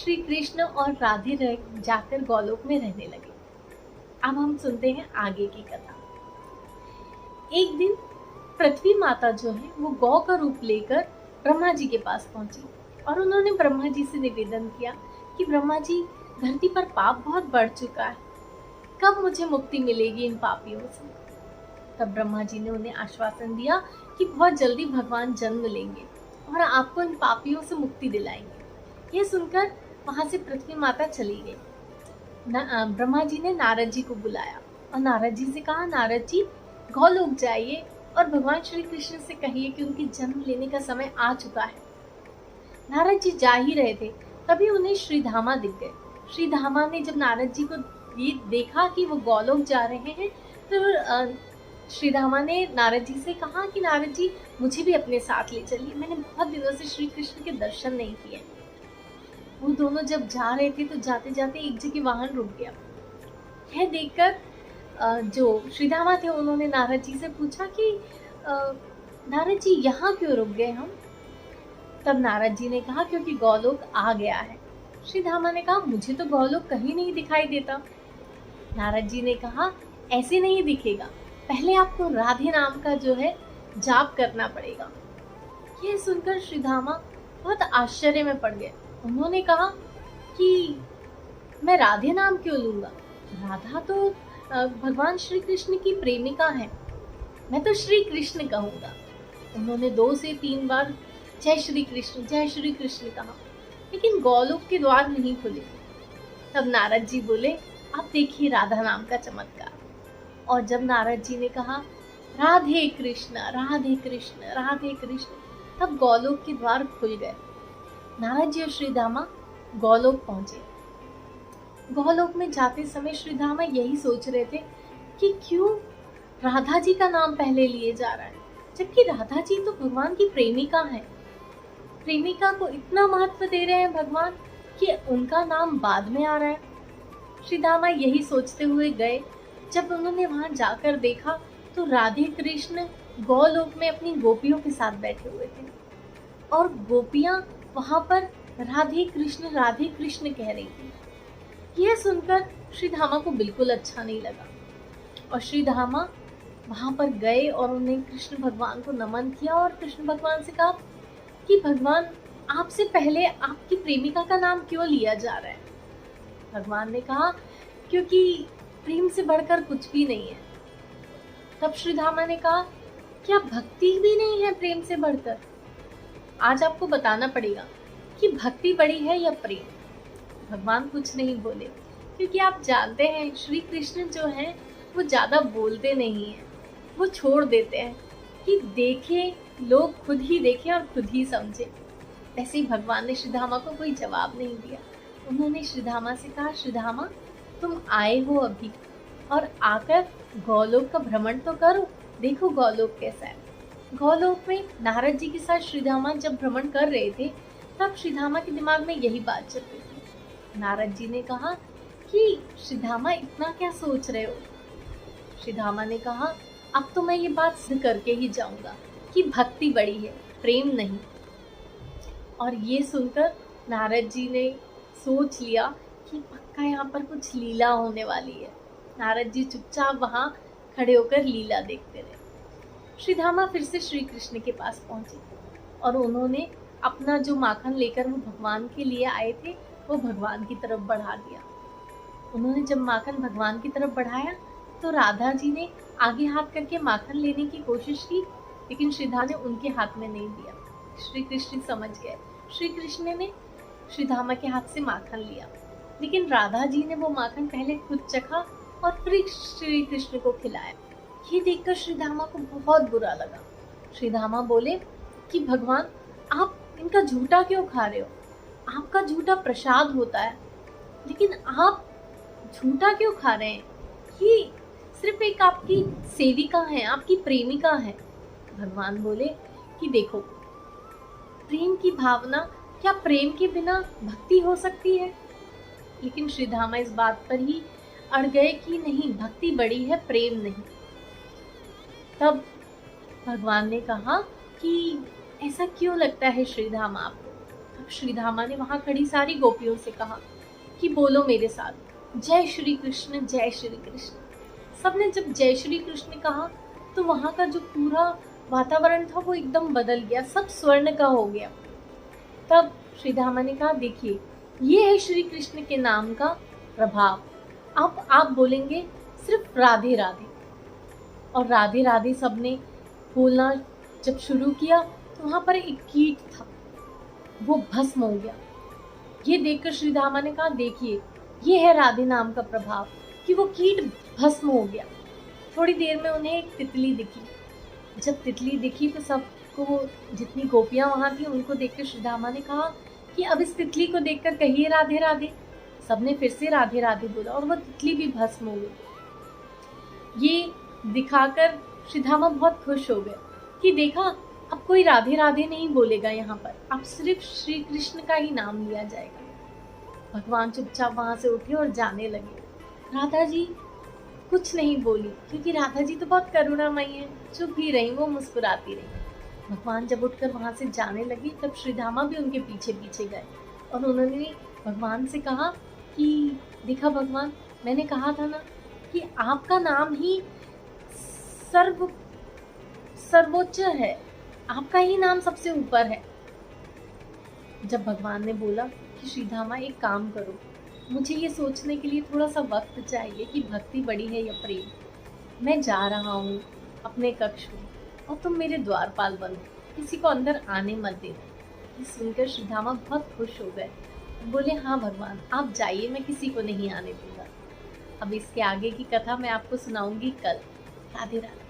श्री कृष्ण और राधे जाकर गोलोक में रहने लगे। अब हम सुनते हैं आगे की कथा। एक दिन पृथ्वी माता जो है वो गौ का रूप लेकर ब्रह्मा जी के पास पहुंची और उन्होंने ब्रह्मा जी से निवेदन किया कि ब्रह्मा जी, धरती पर पाप बहुत बढ़ चुका है, कब मुझे मुक्ति मिलेगी इन पापियों से। तब ब्रह्मा जी ने उन्हें आश्वासन दिया कि बहुत जल्दी भगवान जन्म लेंगे और आपको इन पापियों से मुक्ति दिलाएंगे। यह सुनकर वहां से पृथ्वी माता चली गई। ब्रह्मा जी ने नारद जी को बुलाया और नारद जी से कहा, नारद जी गोलोक जाइए और भगवान श्री कृष्ण से कहिए कि उनके जन्म लेने का समय आ चुका है। नारद जी जा ही रहे थे, तभी उन्हें श्रीधामा दिख गए। श्रीधामा ने जब नारद जी को ये देखा कि वो गोलोक जा रहे हैं, तो श्रीधामा ने नारद जी से कहा कि नारद जी मुझे भी अपने साथ ले चलिए, मैंने बहुत दिनों से श्री कृष्ण के दर्शन नहीं किए। वो दोनों जब जा रहे थे तो जाते जाते एक जगह वाहन रुक गया। यह देखकर जो श्रीधामा थे उन्होंने नारद जी से पूछा कि नारद जी यहाँ क्यों रुक गए हम। तब नारद जी ने कहा, क्योंकि गोलोक आ गया है। श्रीधामा ने कहा, मुझे तो गोलोक कहीं नहीं दिखाई देता। नारद जी ने कहा, ऐसे नहीं दिखेगा, पहले आपको राधे नाम का जो है जाप करना पड़ेगा। यह सुनकर श्रीधामा बहुत आश्चर्य में पड़ गए। उन्होंने कहा कि मैं राधे नाम क्यों लूंगा, राधा तो भगवान श्री कृष्ण की प्रेमिका है, मैं तो श्री कृष्ण कहूंगा। उन्होंने 2 से 3 बार जय श्री कृष्ण कहा, लेकिन गोलोक के द्वार नहीं खुले। तब नारद जी बोले, आप देखिए राधा नाम का चमत्कार। और जब नारद जी ने कहा राधे कृष्ण राधे कृष्ण राधे कृष्ण, तब गोलोक के द्वार खुल गए। नारद जी और श्रीधामा गोलोक पहुंचे। गोलोक में जाते समय श्रीधामा यही सोच रहे थे कि क्यों राधा जी का नाम पहले लिए जा रहा है, जबकि राधा जी तो भगवान की प्रेमिका है। प्रेमिका को इतना महत्व दे रहे हैं भगवान कि उनका नाम बाद में आ रहा है। श्रीधामा यही सोचते हुए गए। जब उन्होंने वहां जाकर देखा तो राधे कृष्ण गोलोक में अपनी गोपियों के साथ बैठे हुए थे और गोपियां वहां पर राधे कृष्ण कह रही थी। यह सुनकर श्रीधामा को बिल्कुल अच्छा नहीं लगा और श्रीधामा वहां पर गए और उन्हें कृष्ण भगवान को नमन किया और कृष्ण भगवान से कहा कि भगवान, आपसे पहले आपकी प्रेमिका का नाम क्यों लिया जा रहा है। भगवान ने कहा, क्योंकि प्रेम से बढ़कर कुछ भी नहीं है। तब श्रीधामा ने कहा, क्या भक्ति भी नहीं है प्रेम से बढ़कर? आज आपको बताना पड़ेगा कि भक्ति बड़ी है या प्रेम। भगवान कुछ नहीं बोले, क्योंकि आप जानते हैं श्री कृष्ण जो है वो ज्यादा बोलते नहीं है, वो छोड़ देते हैं कि देखे लोग खुद ही देखें और खुद ही समझे। वैसे ही भगवान ने श्रीधामा को कोई जवाब नहीं दिया। उन्होंने श्रीधामा से कहा, श्रीधामा तुम आए हो अभी और आकर गोलोक का भ्रमण तो करो, देखो गोलोक कैसा है। गोलोक में नारद जी के साथ श्रीधामा जब भ्रमण कर रहे थे तब श्रीधामा के दिमाग में यही बात चल रही थी। नारद जी ने कहा कि श्रीधामा इतना क्या सोच रहे हो। श्रीधामा ने कहा, अब तो मैं ये बात सिद्ध करके ही जाऊंगा कि भक्ति बड़ी है, प्रेम नहीं। और ये सुनकर नारद जी ने सोच लिया कि पक्का यहाँ पर कुछ लीला होने वाली है। नारद जी चुपचाप वहां खड़े होकर लीला देखते रहे। श्रीधामा फिर से श्री कृष्ण के पास पहुंचे और उन्होंने अपना जो माखन लेकर वो भगवान के लिए आए थे वो भगवान की तरफ बढ़ा दिया। उन्होंने जब माखन भगवान की तरफ बढ़ाया तो राधा जी ने आगे हाथ करके माखन लेने की कोशिश की, लेकिन श्रीधामा ने उनके हाथ में नहीं दिया। श्री कृष्ण समझ गए। श्री कृष्ण ने श्रीधामा के हाथ से माखन लिया, लेकिन राधा जी ने वो माखन पहले खुद चखा और फिर श्री कृष्ण को खिलाया। ये देखकर श्रीधामा को बहुत बुरा लगा। श्रीधामा बोले कि भगवान, आप इनका झूठा क्यों खा रहे हो? आपका झूठा प्रसाद होता है, लेकिन आप झूठा क्यों खा रहे हैं? ये सिर्फ एक आपकी सेविका है, आपकी प्रेमिका है। भगवान बोले कि देखो, प्रेम की भावना, क्या प्रेम के बिना भक्ति हो सकती है? लेकिन श्रीधामा इस बात पर ही अड़ गए कि नहीं, भक्ति बड़ी है, प्रेम नहीं। तब भगवान ने कहा कि ऐसा क्यों लगता है श्रीधामा आपको? तब श्रीधामा ने वहां खड़ी सारी गोपियों से कहा कि बोलो मेरे साथ, जय श्री कृष्ण जय श्री कृष्ण। सबने जब जय श्री कृष्ण कहा तो वहां का जो पूरा वातावरण था वो एकदम बदल गया, सब स्वर्ण का हो गया। तब श्रीधामा ने कहा, देखिए ये है श्री कृष्ण के नाम का प्रभाव। अब आप बोलेंगे सिर्फ राधे राधे, और राधे राधे सबने बोलना जब शुरू किया तो वहां पर एक कीट था, वो भस्म हो गया। ये देखकर श्रीधामा ने कहा, देखिए ये है राधे नाम का प्रभाव कि वो कीट भस्म हो गया। थोड़ी देर में उन्हें एक तितली दिखी। जब तितली दिखी तो सबको, जितनी गोपियां वहां थी, उनको देखकर श्रीधामा ने कहा कि अब इस तितली को देखकर कहिए राधे राधे। सबने फिर से राधे राधे बोला और वो तितली भी भस्म हो गई। ये दिखाकर श्रीधामा बहुत खुश हो गए कि देखा, अब कोई राधे राधे नहीं बोलेगा यहाँ पर, अब सिर्फ श्री कृष्ण का ही नाम लिया जाएगा। भगवान चुपचाप वहां से उठे और जाने लगे। राधा जी कुछ नहीं बोली, क्योंकि राधा जी तो बहुत करुणामयी है, चुप ही रही, वो मुस्कुराती रही। भगवान जब उठकर वहां से जाने लगी तब श्रीधामा भी उनके पीछे पीछे गए और उन्होंने भगवान से कहा कि देखा भगवान, मैंने कहा था ना कि आपका नाम ही सर्वोच्च है, आपका ही नाम सबसे ऊपर है। जब भगवान ने बोला कि श्रीधामा एक काम करो, मुझे ये सोचने के लिए थोड़ा सा वक्त चाहिए कि भक्ति बड़ी है या प्रेम। मैं जा रहा हूँ अपने कक्ष में और तुम मेरे द्वारपाल बनो, किसी को अंदर आने मत देना। ये सुनकर श्रीधामा बहुत खुश हो गए, बोले हाँ भगवान आप जाइए, मैं किसी को नहीं आने दूंगा। अब इसके आगे की कथा मैं आपको सुनाऊंगी कल। राधे राधे।